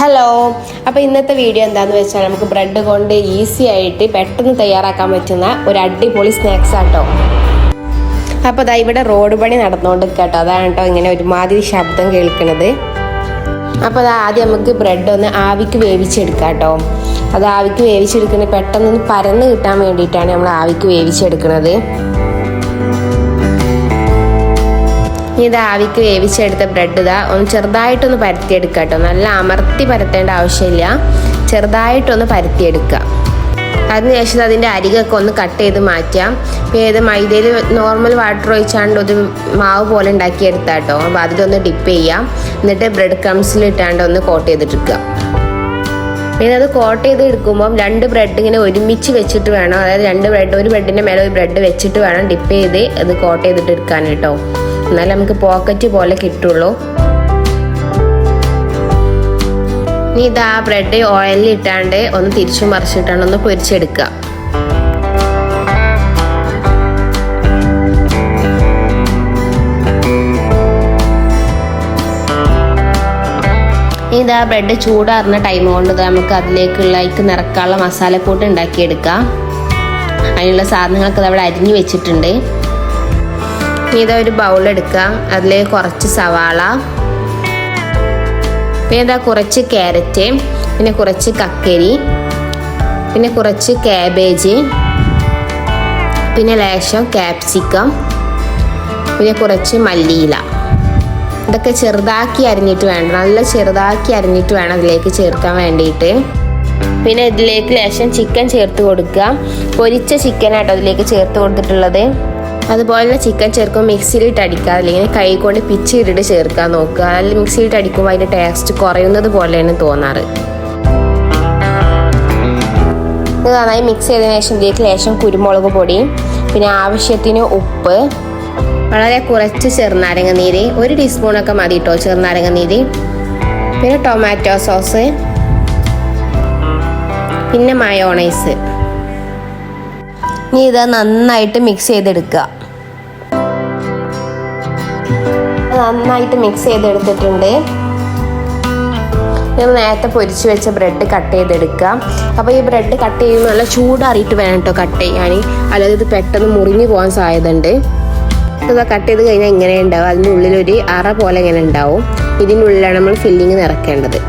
Hello, അപ്പോൾ ഇന്നത്തെ video എന്താണെന്ന് വെച്ചാൽ നമുക്ക് ബ്രെഡ് കൊണ്ട് ഈസി ആയിട്ട് പെട്ടെന്ന് തയ്യാറാക്കാൻ പറ്റുന്ന ഒരു അടിപൊളി സ്നാക്സ് ആട്ടോ. അപ്പോൾ അതാ ഇവിടെ റോഡ് പണി നടന്നുകൊണ്ട് കേട്ടോ, അതാണ് കേട്ടോ ഇങ്ങനെ ഒരുമാതിരി ശബ്ദം കേൾക്കുന്നത്. അപ്പോൾ അത് ആദ്യം നമുക്ക് ബ്രെഡ് ഒന്ന് ആവിക്ക് വേവിച്ചെടുക്കാം കേട്ടോ. അത് ആവിക്ക് വേവിച്ചെടുക്കുന്നത് പെട്ടെന്ന് പരന്ന് കിട്ടാൻ വേണ്ടിയിട്ടാണ് നമ്മൾ ആവിക്ക് വേവിച്ചെടുക്കുന്നത്. ഇത് ആവിക്ക് വേവിച്ചെടുത്ത ബ്രെഡ് ഒന്ന് ചെറുതായിട്ടൊന്ന് പരത്തിയെടുക്കുക കേട്ടോ. നല്ല അമർത്തി പരത്തേണ്ട ആവശ്യമില്ല, ചെറുതായിട്ടൊന്ന് പരത്തിയെടുക്കുക. അതിനുശേഷം അതിൻ്റെ അരികൊക്കെ ഒന്ന് കട്ട് ചെയ്ത് മാറ്റാം. ഏത് മൈദയിൽ നോർമൽ വാട്ടർ ഒഴിച്ചാണ്ട് ഒരു മാവ് പോലെ ഉണ്ടാക്കിയെടുത്താൽ കേട്ടോ. അപ്പോൾ അതിലൊന്ന് ഡിപ്പ് ചെയ്യാം. എന്നിട്ട് ബ്രെഡ് ക്രംസിലിട്ടാണ്ട് ഒന്ന് കോട്ട് ചെയ്തിട്ടെടുക്കുക. പിന്നെ അത് കോട്ട് ചെയ്ത് എടുക്കുമ്പം രണ്ട് ബ്രെഡ് ഇങ്ങനെ ഒരുമിച്ച് വെച്ചിട്ട് വേണം, അതായത് ഒരു ബ്രെഡിൻ്റെ മേലെ ഒരു ബ്രെഡ് വെച്ചിട്ട് വേണം ഡിപ്പ് ചെയ്ത് അത് കോട്ട് ചെയ്തിട്ട് എടുക്കാൻ കേട്ടോ. എന്നാലും നമുക്ക് പോക്കറ്റ് പോലെ കിട്ടുള്ളൂ. ഇനി ഇത് ആ ബ്രെഡ് ഓയിലിൽ ഇട്ടാണ്ട് ഒന്ന് തിരിച്ചു മറിച്ചിട്ടാണ്ട് ഒന്ന് പൊരിച്ചെടുക്കുക. ഇത് ആ ബ്രെഡ് ചൂടാറുന്ന ടൈം കൊണ്ട് നമുക്ക് അതിലേക്ക് നിറക്കാനുള്ള മസാലക്കൂട്ട് ഉണ്ടാക്കിയെടുക്കാം. അതിനുള്ള സാധനങ്ങളൊക്കെ അവിടെ അരിഞ്ഞു വെച്ചിട്ടുണ്ട്. ഇതൊരു ബൗളെടുക്കുക. അതിൽ കുറച്ച് സവാള, പിന്നെ കുറച്ച് ക്യാരറ്റ്, പിന്നെ കുറച്ച് കക്കരി, പിന്നെ കുറച്ച് കാബേജ്, പിന്നെ ലേശം ക്യാപ്സിക്കം, പിന്നെ കുറച്ച് മല്ലിയില. ഇതൊക്കെ ചെറുതാക്കി അരിഞ്ഞിട്ട് വേണം, നല്ല ചെറുതാക്കി അരിഞ്ഞിട്ട് വേണം അതിലേക്ക് ചേർക്കാൻ വേണ്ടിയിട്ട്. പിന്നെ ഇതിലേക്ക് ലേശം ചിക്കൻ ചേർത്ത് കൊടുക്കുക. പൊരിച്ച ചിക്കനാട്ടോ അതിലേക്ക് ചേർത്ത് കൊടുത്തിട്ടുള്ളത്. അതുപോലെ ചിക്കൻ ചേർക്കുമ്പോൾ മിക്സിയിലിട്ട് അടിക്കുക, അല്ലെങ്കിൽ കൈ കൊണ്ട് പിച്ചിട്ടിട്ട് ചേർക്കാൻ നോക്കുക. അല്ലെങ്കിൽ മിക്സിയിലിട്ട് അടിക്കുമ്പോൾ അതിൻ്റെ ടേസ്റ്റ് കുറയുന്നത് പോലെയാണ് തോന്നാറ്. ഇത് നന്നായി മിക്സ് ചെയ്തതിനു ശേഷം ഇതിലേക്ക് ലേശം കുരുമുളക് പൊടി, പിന്നെ ആവശ്യത്തിന് ഉപ്പ്, വളരെ കുറച്ച് ചെറുനാരങ്ങ നീര്, 1 ടീസ്പൂണൊക്കെ മതി കേട്ടോ ചെറുനാരങ്ങ നീര്, പിന്നെ ടൊമാറ്റോ സോസ്, പിന്നെ മയോണൈസ്. ഇനി ഇത് നന്നായിട്ട് മിക്സ് ചെയ്തെടുക്കുക. നന്നായിട്ട് മിക്സ് ചെയ്തെടുത്തിട്ടുണ്ട്. നമ്മൾ നേരത്തെ പൊരിച്ച് വെച്ച ബ്രെഡ് കട്ട് ചെയ്തെടുക്കുക. അപ്പോൾ ഈ ബ്രെഡ് കട്ട് ചെയ്യുമ്പോൾ നല്ല ചൂടാറിയിട്ട് വേണം കേട്ടോ കട്ട് ചെയ്യാൻ, അല്ലാതെ ഇത് പെട്ടെന്ന് മുറിഞ്ഞു പോകാൻ സാധ്യതയുണ്ട്. ഇത് കട്ട് ചെയ്ത് കഴിഞ്ഞാൽ ഇങ്ങനെ ഉണ്ടാവും, അതിൻ്റെ ഉള്ളിലൊരു അറ പോലെ ഇങ്ങനെ ഉണ്ടാവും. ഇതിൻ്റെ ഉള്ളിലാണ് നമ്മൾ ഫില്ലിങ് നിറക്കേണ്ടത്.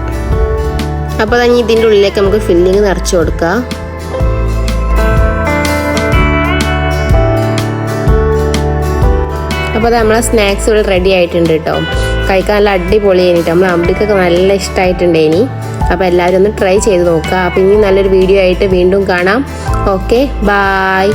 അപ്പോൾ തന്നെ ഇതിൻ്റെ ഉള്ളിലേക്ക് നമുക്ക് ഫില്ലിങ് നിറച്ച് കൊടുക്കുക. അപ്പോൾ നമ്മളെ സ്നാക്സ് ഇവിടെ റെഡി ആയിട്ടുണ്ട് കേട്ടോ. കഴിക്കാൻ നല്ല അടിപൊളി കഴിഞ്ഞിട്ട് നമ്മൾ അമ്പിക്കൊക്കെ നല്ല ഇഷ്ടമായിട്ടുണ്ട് ഇനി. അപ്പോൾ എല്ലാവരും ഒന്ന് ട്രൈ ചെയ്ത് നോക്കുക. അപ്പോൾ ഇനി നല്ലൊരു വീഡിയോ ആയിട്ട് വീണ്ടും കാണാം. Okay, bye.